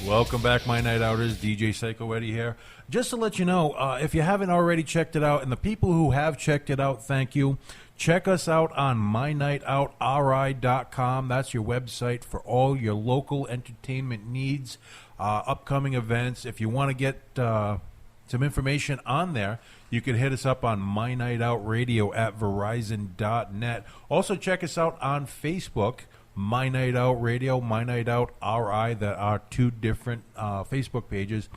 Welcome back, my night outers. DJ Psycho Eddie here. Just to let you know, if you haven't already checked it out, and the people who have checked it out, thank you. Check us out on MyNightOutRI.com. That's your website for all your local entertainment needs, upcoming events. If you want to get some information on there, you can hit us up on MyNightOut Radio at Verizon.net. Also, check us out on Facebook. My Night Out Radio, My Night Out RI. That are two different Facebook pages.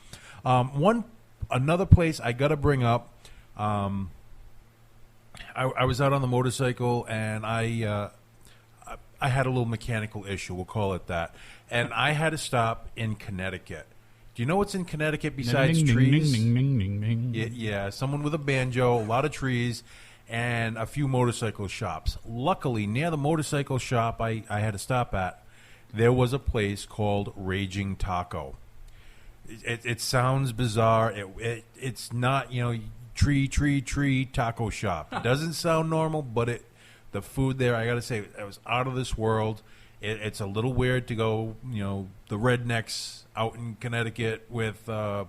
Another place I got to bring up. I was out on the motorcycle and I had a little mechanical issue. We'll call it that. And I had to stop in Connecticut. Do you know what's in Connecticut besides trees? Yeah, someone with a banjo, a lot of trees, and a few motorcycle shops. Luckily, near the motorcycle shop I had to stop at, there was a place called Raging Taco. It sounds bizarre. It's not, tree taco shop. It doesn't sound normal, but the food there, I got to say, it was out of this world. It's a little weird to go, the rednecks out in Connecticut with the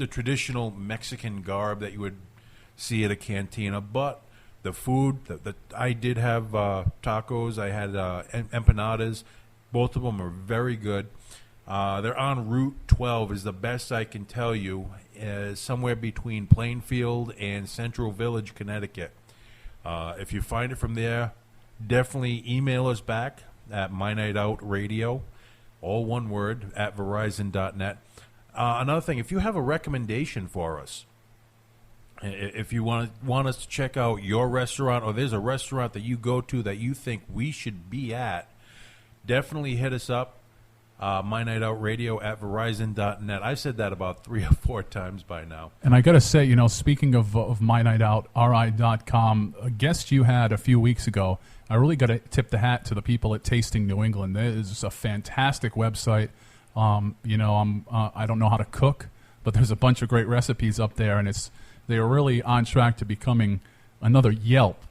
traditional Mexican garb that you would see at a cantina, but the food, I did have tacos, I had empanadas, both of them are very good. They're on Route 12 is the best I can tell you, somewhere between Plainfield and Central Village, Connecticut. If you find it from there, definitely email us back at MyNightOutRadio, all one word, at Verizon.net. Another thing, if you have a recommendation for us, if you want us to check out your restaurant, or there's a restaurant that you go to that you think we should be at, definitely hit us up, MyNightOutRadio at Verizon.net. I've said that about 3 or 4 times by now. And I got to say, speaking of MyNightOutRI.com, a guest you had a few weeks ago, I really got to tip the hat to the people at Tasting New England. It is a fantastic website. I don't know how to cook, but there's a bunch of great recipes up there, and they are really on track to becoming another Yelp.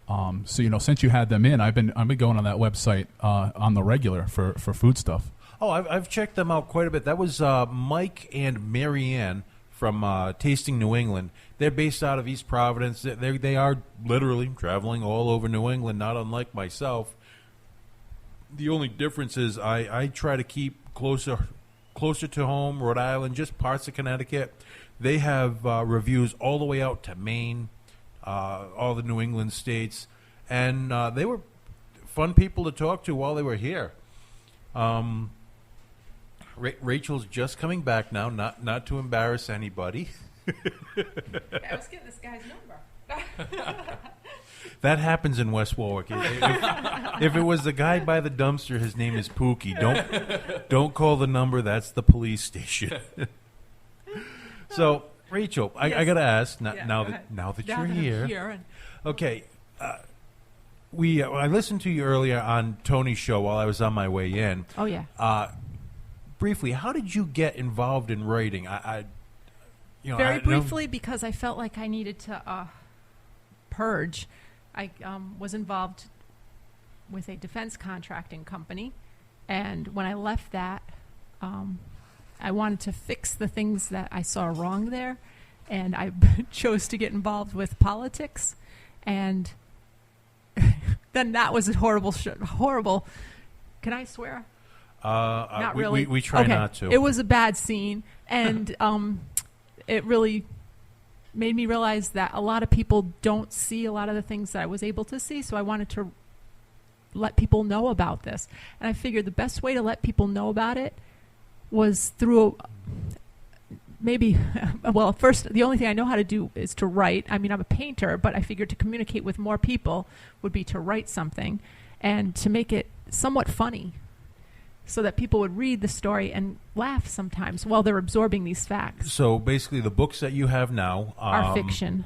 Since you had them in, I've been going on that website on the regular for food stuff. Oh, I've checked them out quite a bit. That was Mike and Marianne from Tasting New England. They're based out of East Providence. They are literally traveling all over New England, not unlike myself. The only difference is I try to keep closer to home, Rhode Island, just parts of Connecticut. They have reviews all the way out to Maine, all the New England states, and they were fun people to talk to while they were here. Rachel's just coming back now, not to embarrass anybody. I was getting this guy's number. That happens in West Warwick. If it was the guy by the dumpster, his name is Pookie. Don't call the number. That's the police station. So, Rachel, yes. I got to ask now that you're here. Okay, I listened to you earlier on Tony's show while I was on my way in. Oh yeah. Briefly, how did you get involved in writing? Very briefly, because I felt like I needed to purge. I was involved with a defense contracting company, and when I left that, I wanted to fix the things that I saw wrong there, and I chose to get involved with politics, and then that was a horrible. Can I swear? Not really. We try not to. It was a bad scene, and it really made me realize that a lot of people don't see a lot of the things that I was able to see, so I wanted to let people know about this. And I figured the best way to let people know about it was through first, the only thing I know how to do is to write. I mean, I'm a painter, but I figured to communicate with more people would be to write something and to make it somewhat funny, so that people would read the story and laugh sometimes while they're absorbing these facts. So basically the books that you have now are fiction.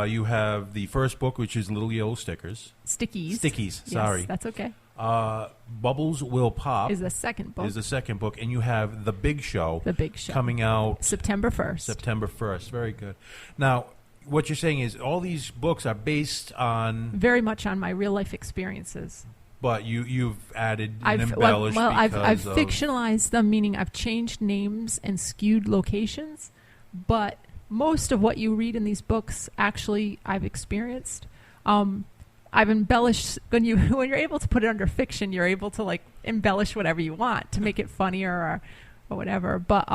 You have the first book, which is Little Yellow Stickies. Yes, Sorry. That's okay. Bubbles Will Pop is the second book. And you have The Big Show. The Big Show. Coming out September 1st. Very good. Now, what you're saying is all these books are based on... Very much on my real-life experiences. But you've added and embellished I've fictionalized them, meaning I've changed names and skewed locations, but most of what you read in these books, actually, I've experienced. I've embellished. When you're able to put it under fiction, you're able to like embellish whatever you want to make it funnier or whatever. But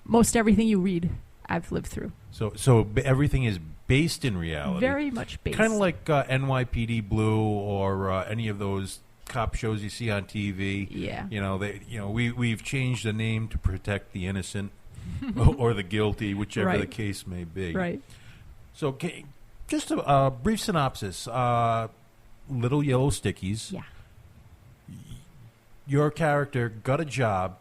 most everything you read, I've lived through. So everything is based in reality. Very much based. Kind of like NYPD Blue or any of those cop shows you see on TV. Yeah. We've changed the name to protect the innocent or the guilty, whichever the case may be. Right. So just a brief synopsis. Little Yellow Stickies. Yeah. Your character got a job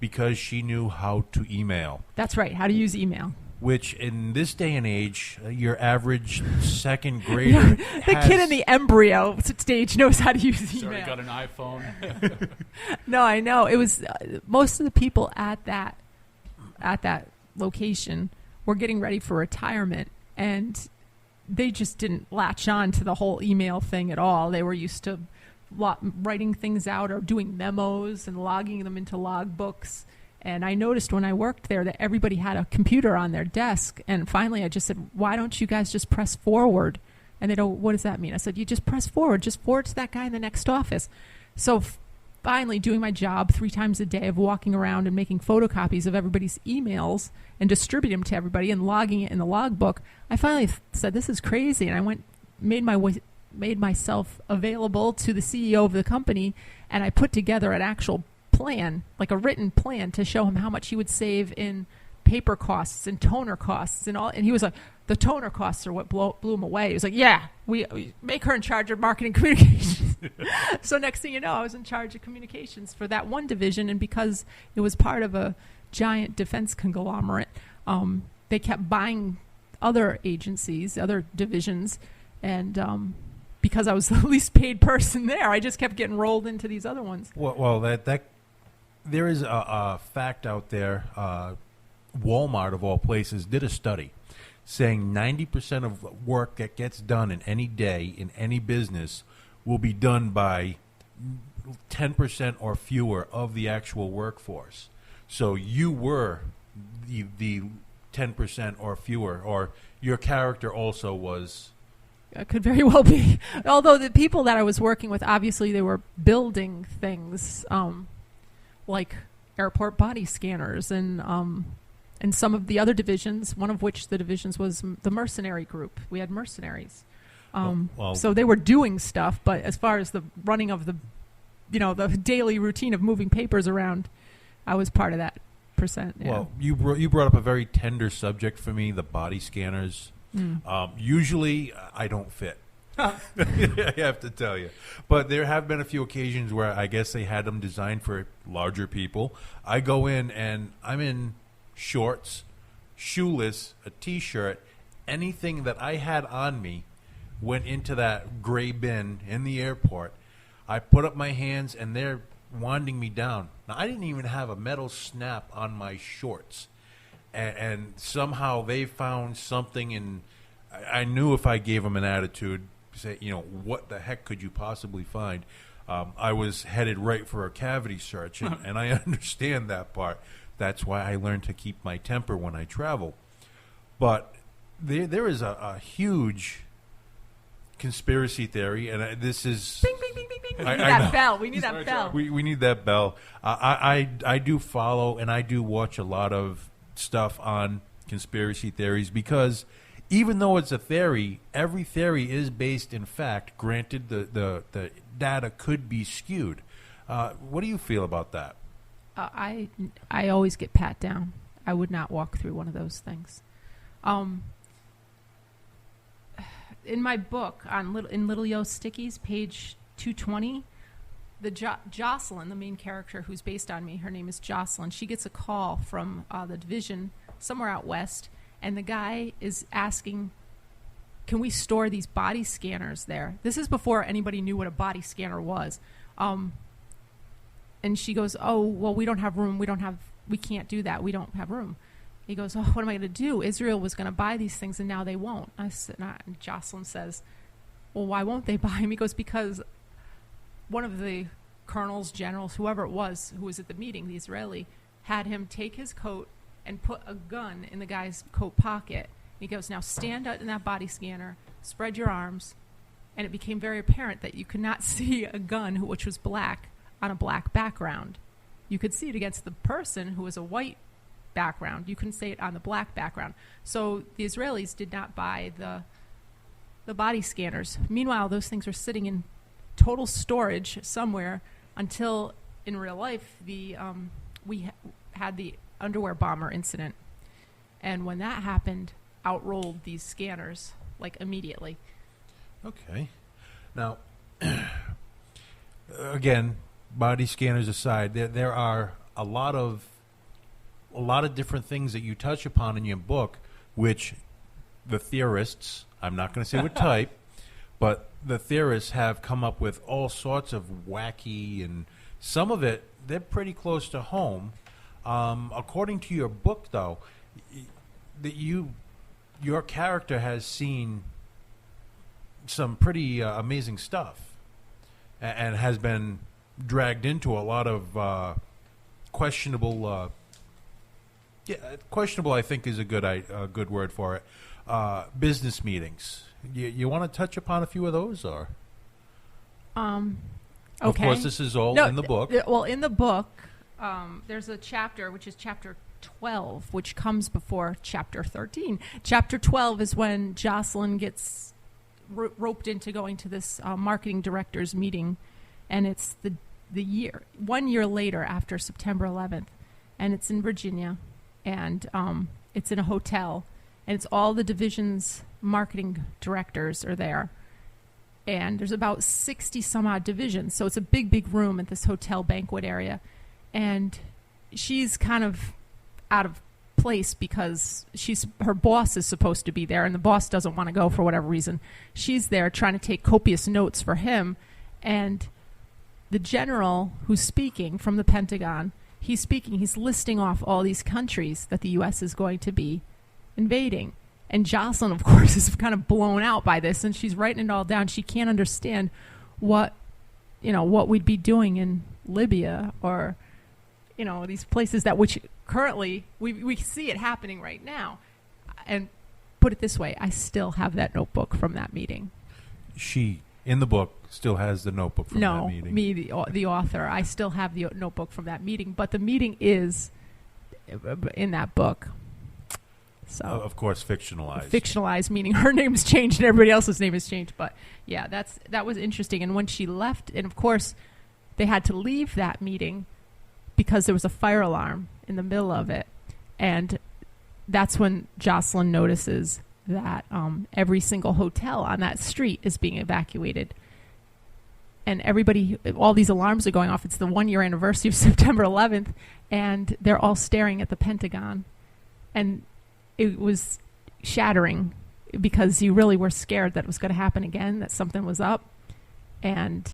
because she knew how to email. That's right. How to use email. Which, in this day and age, your average second grader the kid in the embryo stage knows how to use email. Already got an iPhone. No, I know. It was most of the people at that location were getting ready for retirement, and they just didn't latch on to the whole email thing at all. They were used to writing things out or doing memos and logging them into logbooks. And I noticed when I worked there that everybody had a computer on their desk. And finally I just said, why don't you guys just press forward? And they go, what does that mean? I said, you just press forward. Just forward to that guy in the next office. So finally doing my job 3 times a day of walking around and making photocopies of everybody's emails and distributing them to everybody and logging it in the logbook, I finally said, this is crazy. And I made myself available to the CEO of the company, and I put together an actual plan, like a written plan, to show him how much he would save in paper costs and toner costs and all. And he was like, the toner costs are what blew him away. He was like, yeah, we make her in charge of marketing communications. So next thing you know, I was in charge of communications for that one division. And because it was part of a giant defense conglomerate, they kept buying other agencies, other divisions. And because I was the least paid person there, I just kept getting rolled into these other ones. Well, that there is a fact out there. Walmart, of all places, did a study saying 90% of work that gets done in any day in any business will be done by 10% or fewer of the actual workforce. So you were the 10% or fewer, or your character also was. It could very well be. Although the people that I was working with, obviously they were building things like airport body scanners and some of the other divisions, one of which the divisions was the mercenary group. We had mercenaries. So they were doing stuff, but as far as the running of the daily routine of moving papers around, I was part of that percent. Yeah. Well, you brought up a very tender subject for me, the body scanners. Usually I don't fit. I have to tell you. But there have been a few occasions where I guess they had them designed for larger people. I go in and I'm in shorts, shoeless, a T-shirt. Anything that I had on me went into that gray bin in the airport. I put up my hands and they're wanding me down. Now, I didn't even have a metal snap on my shorts. and somehow they found something. And I knew if I gave them an attitude, say, what the heck could you possibly find? I was headed right for a cavity search, and I understand that part. That's why I learned to keep my temper when I travel. But there is a huge conspiracy theory, and this is... Bing, bing, bing, bing, bing. We need that bell. We need that bell. We need that bell. I do follow, and I do watch a lot of stuff on conspiracy theories, because even though it's a theory, every theory is based in fact. Granted, the data could be skewed. What do you feel about that? I always get pat down. I would not walk through one of those things. In my book in Little Yo Stickies, page 220, Jocelyn, the main character who's based on me, her name is Jocelyn. She gets a call from the division somewhere out west, and the guy is asking, can we store these body scanners there? This is before anybody knew what a body scanner was. And she goes, oh, well, we don't have room. We can't do that. We don't have room. He goes, oh, what am I going to do? Israel was going to buy these things, and now they won't. And Jocelyn says, well, why won't they buy them? He goes, because one of the colonels, generals, whoever it was who was at the meeting, the Israeli, had him take his coat and put a gun in the guy's coat pocket. He goes, now stand out in that body scanner, spread your arms. And it became very apparent that you could not see a gun, which was black, on a black background. You could see it against the person who was a white background. You couldn't see it on the black background. So the Israelis did not buy the body scanners. Meanwhile, those things were sitting in total storage somewhere until, in real life, we had the underwear bomber incident. And when that happened, out rolled these scanners, like, immediately. Okay. Now, again, body scanners aside, there are a lot of different things that you touch upon in your book, which the theorists, I'm not going to say what type, but the theorists have come up with all sorts of wacky, and some of it, they're pretty close to home. According to your book, though, that your character has seen some pretty amazing stuff, and has been dragged into a lot of questionable. Questionable, I think, is a good word for it. Business meetings. You want to touch upon a few of those, or? Okay. Of course, this is all in the book. Well, in the book, there's a chapter, which is chapter 12, which comes before chapter 13. Chapter 12 is when Jocelyn gets roped into going to this marketing director's meeting, and it's the 1 year later after September 11th, and it's in Virginia, and it's in a hotel, and it's all the division's marketing directors are there. And there's about 60 some odd divisions. So it's a big, big room at this hotel banquet area. And she's kind of out of place because her boss is supposed to be there, and the boss doesn't want to go for whatever reason. She's there trying to take copious notes for him. And the general who's speaking from the Pentagon, he's listing off all these countries that the U.S. is going to be invading. And Jocelyn, of course, is kind of blown out by this, and she's writing it all down. She can't understand what we'd be doing in Libya or, these places which currently we see it happening right now. And put it this way, I still have that notebook from that meeting. She, in the book, still has the notebook from that meeting? No, me, the author. I still have the notebook from that meeting, but the meeting is in that book. So, of course, fictionalized. Fictionalized, meaning her name's changed and everybody else's name is changed. But yeah, that was interesting. And when she left, and of course, they had to leave that meeting because there was a fire alarm in the middle of it. And that's when Jocelyn notices that every single hotel on that street is being evacuated. And all these alarms are going off. It's the 1 year anniversary of September 11th, and they're all staring at the Pentagon. And it was shattering because you really were scared that it was going to happen again, that something was up. And